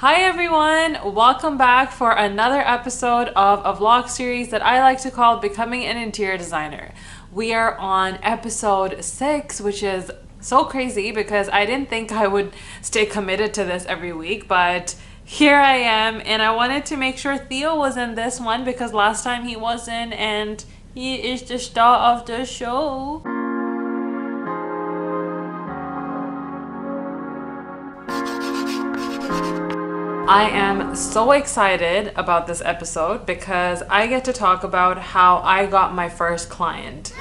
Hi everyone, welcome back for another episode of a vlog series that I like to call Becoming an Interior Designer. We are on episode 6, which is so crazy because I didn't think I would stay committed to this every week, but here I am, and I wanted to make sure Theo was in this one because last time he wasn't, and he is the star of the show. I am so excited about this episode because I get to talk about how I got my first client.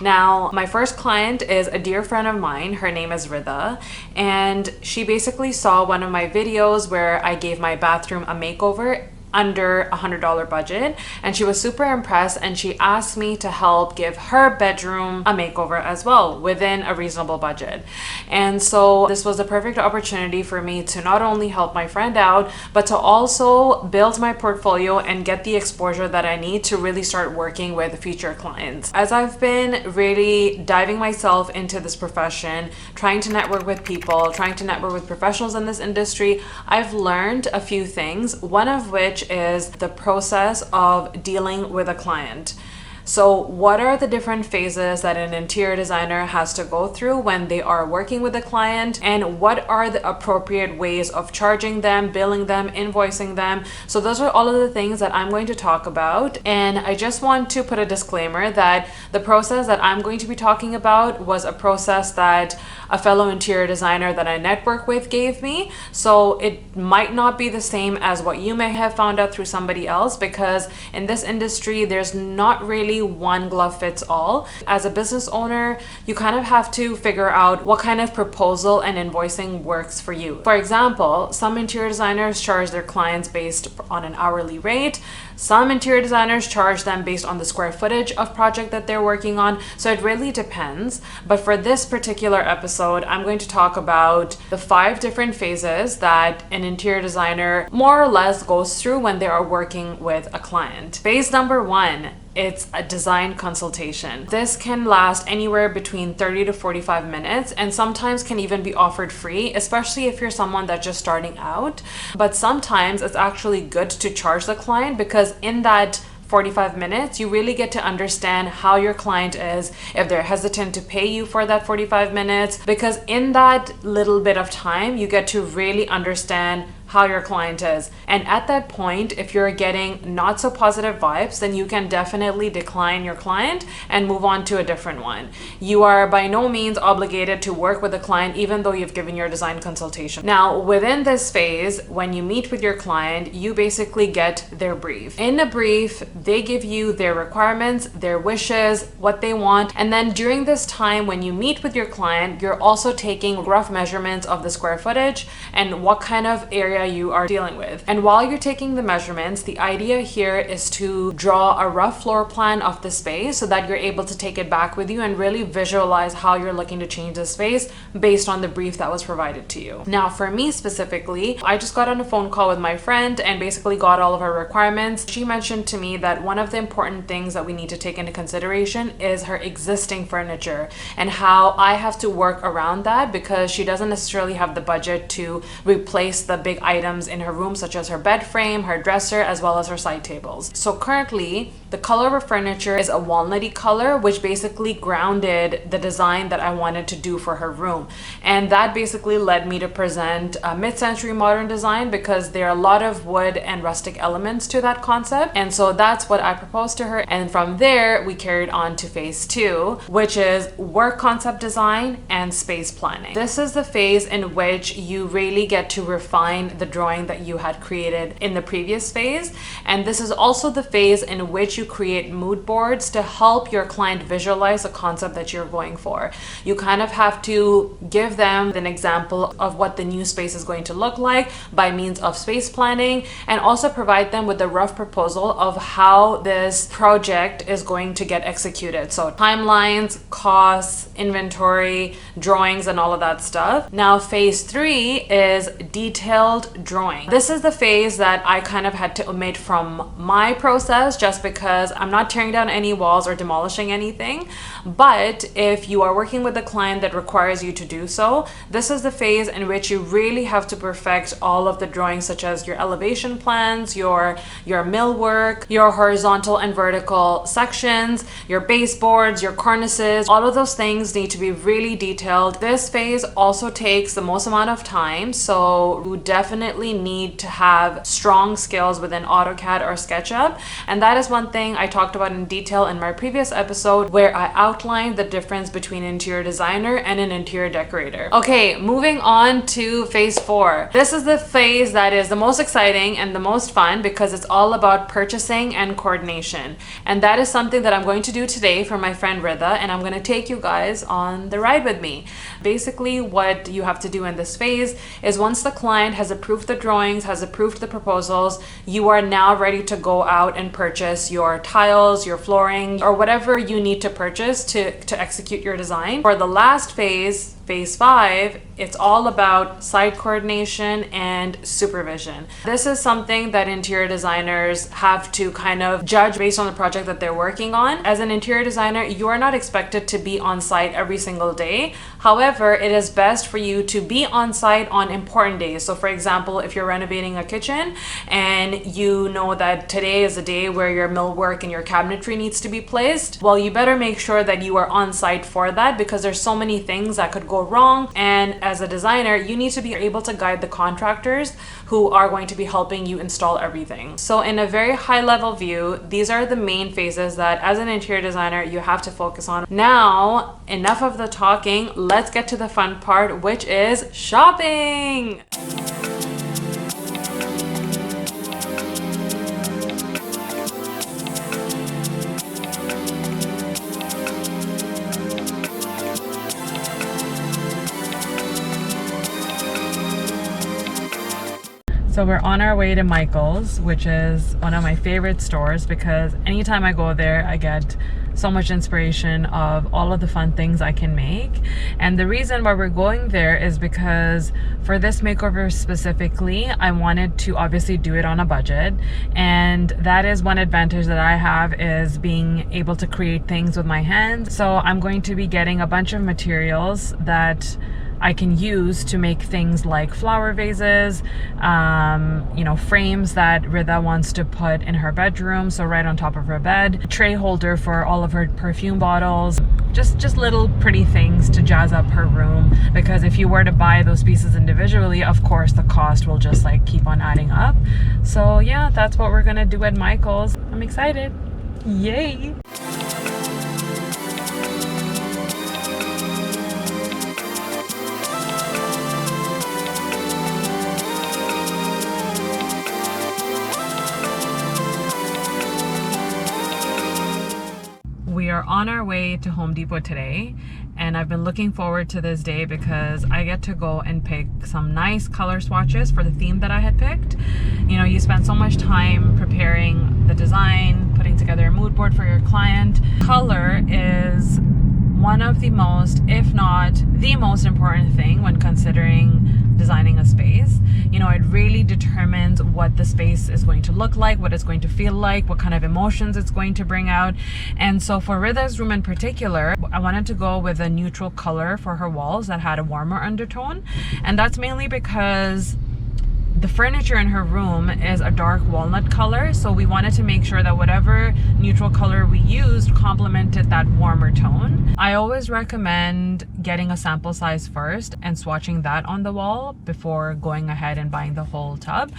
Now, my first client is a dear friend of mine. Her name is Ridha, and she basically saw one of my videos where I gave my bathroom a makeover under $100 budget, and she was super impressed, and she asked me to help give her bedroom a makeover as well within a reasonable budget. And so this was a perfect opportunity for me to not only help my friend out, but to also build my portfolio and get the exposure that I need to really start working with future clients. As I've been really diving myself into this profession, trying to network with people, trying to network with professionals in this industry, I've learned a few things, one of which is the process of dealing with a client. So what are the different phases that an interior designer has to go through when they are working with a client, and what are the appropriate ways of charging them, billing them, invoicing them? So those are all of the things that I'm going to talk about. And I just want to put a disclaimer that the process that I'm going to be talking about was a process that a fellow interior designer that I network with gave me. So it might not be the same as what you may have found out through somebody else, because in this industry, there's not really one glove fits all. As a business owner, you kind of have to figure out what kind of proposal and invoicing works for you. For example, some interior designers charge their clients based on an hourly rate. Some interior designers charge them based on the square footage of project that they're working on. So it really depends. But for this particular episode, I'm going to talk about the 5 different phases that an interior designer more or less goes through when they are working with a client. Phase number 1, it's a design consultation. This can last anywhere between 30 to 45 minutes and sometimes can even be offered free, especially if you're someone that's just starting out. But sometimes it's actually good to charge the client, because in that 45 minutes, you really get to understand how your client is, if they're hesitant to pay you for that 45 minutes, because in that little bit of time, you get to really understand how your client is. And at that point, if you're getting not so positive vibes, then you can definitely decline your client and move on to a different one. You are by no means obligated to work with a client even though you've given your design consultation. Now, within this phase, when you meet with your client, you basically get their brief. In a brief, they give you their requirements, their wishes, what they want. And then during this time, when you meet with your client, you're also taking rough measurements of the square footage and what kind of area you are dealing with. And while you're taking the measurements, the idea here is to draw a rough floor plan of the space so that you're able to take it back with you and really visualize how you're looking to change the space based on the brief that was provided to you. Now, for me specifically, I just got on a phone call with my friend and basically got all of her requirements. She mentioned to me that one of the important things that we need to take into consideration is her existing furniture and how I have to work around that, because she doesn't necessarily have the budget to replace the big items in her room, such as her bed frame, her dresser, as well as her side tables. So currently, the color of her furniture is a walnutty color, which basically grounded the design that I wanted to do for her room. And that basically led me to present a mid-century modern design, because there are a lot of wood and rustic elements to that concept. And so that's what I proposed to her. And from there, we carried on to phase 2, which is work concept design and space planning. This is the phase in which you really get to refine the drawing that you had created in the previous phase. And this is also the phase in which you create mood boards to help your client visualize the concept that you're going for. You kind of have to give them an example of what the new space is going to look like by means of space planning, and also provide them with a rough proposal of how this project is going to get executed. So timelines, costs, inventory, drawings, and all of that stuff. Now, phase 3 is detailed detailed drawing. This is the phase that I kind of had to omit from my process just because I'm not tearing down any walls or demolishing anything. But if you are working with a client that requires you to do so, this is the phase in which you really have to perfect all of the drawings, such as your elevation plans, your millwork, your horizontal and vertical sections, your baseboards, your cornices. All of those things need to be really detailed. This phase also takes the most amount of time, so you definitely need to have strong skills within AutoCAD or SketchUp. And that is one thing I talked about in detail in my previous episode, where I outlined the difference between an interior designer and an interior decorator. Okay, moving on to phase 4. This is the phase that is the most exciting and the most fun because it's all about purchasing and coordination. And that is something that I'm going to do today for my friend Rida, and I'm going to take you guys on the ride with me. Basically, what you have to do in this phase is once the client has approved the drawings, has approved the proposals, you are now ready to go out and purchase your tiles, your flooring, or whatever you need to purchase to execute your design. For the last phase, phase 5, it's all about site coordination and supervision. This is something that interior designers have to kind of judge based on the project that they're working on. As an interior designer, you are not expected to be on site every single day. However, it is best for you to be on site on important days. So for example, if you're renovating a kitchen and you know that today is a day where your millwork and your cabinetry needs to be placed, well, you better make sure that you are on site for that, because there's so many things that could go wrong. And as a designer, you need to be able to guide the contractors who are going to be helping you install everything. So in a very high level view, these are the main phases that as an interior designer you have to focus on. Now, enough of the talking, let's get to the fun part, which is shopping. So we're on our way to Michael's, which is one of my favorite stores because anytime I go there, I get so much inspiration of all of the fun things I can make. And the reason why we're going there is because for this makeover specifically, I wanted to obviously do it on a budget. And that is one advantage that I have, is being able to create things with my hands. So I'm going to be getting a bunch of materials that I can use to make things like flower vases, frames that Rida wants to put in her bedroom, so right on top of her bed, a tray holder for all of her perfume bottles, just little pretty things to jazz up her room, because if you were to buy those pieces individually, of course the cost will just like keep on adding up. So yeah, that's what we're gonna do at Michael's. I'm excited. Yay! We are on our way to Home Depot today, and I've been looking forward to this day because I get to go and pick some nice color swatches for the theme that I had picked. You know, you spend so much time preparing the design, putting together a mood board for your client. Color is one of the most, if not the most important thing when considering designing a space. You know, it really determines what the space is going to look like, what it's going to feel like, what kind of emotions it's going to bring out. And so for Rida's room in particular, I wanted to go with a neutral color for her walls that had a warmer undertone. And that's mainly because the furniture in her room is a dark walnut color, so we wanted to make sure that whatever neutral color we used complemented that warmer tone. I always recommend getting a sample size first and swatching that on the wall before going ahead and buying the whole tub.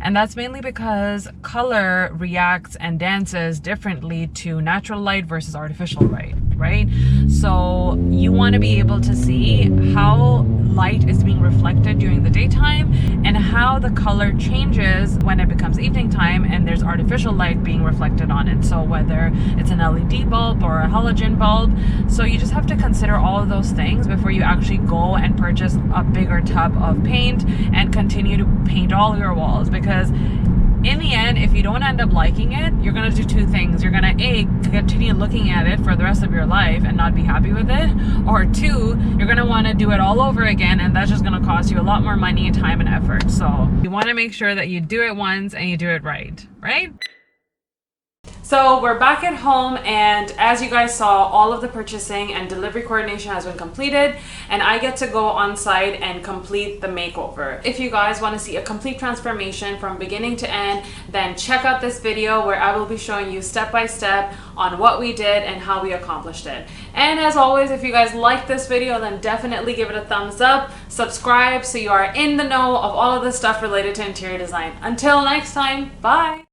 And that's mainly because color reacts and dances differently to natural light versus artificial light, right? So you want to be able to see how light is being reflected during the daytime and how the color changes when it becomes evening time and there's artificial light being reflected on it. So whether it's an LED bulb or a halogen bulb, so you just have to consider all of those things before you actually go and purchase a bigger tub of paint and continue to paint all your walls. Because in the end, if you don't end up liking it, you're gonna do two things. You're gonna A, continue looking at it for the rest of your life and not be happy with it, or two, you're going to want to do it all over again, and that's just going to cost you a lot more money, time, and effort. So you want to make sure that you do it once and you do it right? So we're back at home, and as you guys saw, all of the purchasing and delivery coordination has been completed, and I get to go on site and complete the makeover. If you guys want to see a complete transformation from beginning to end, then check out this video where I will be showing you step by step on what we did and how we accomplished it. And as always, if you guys like this video, then definitely give it a thumbs up, subscribe so you are in the know of all of the stuff related to interior design. Until next time, bye!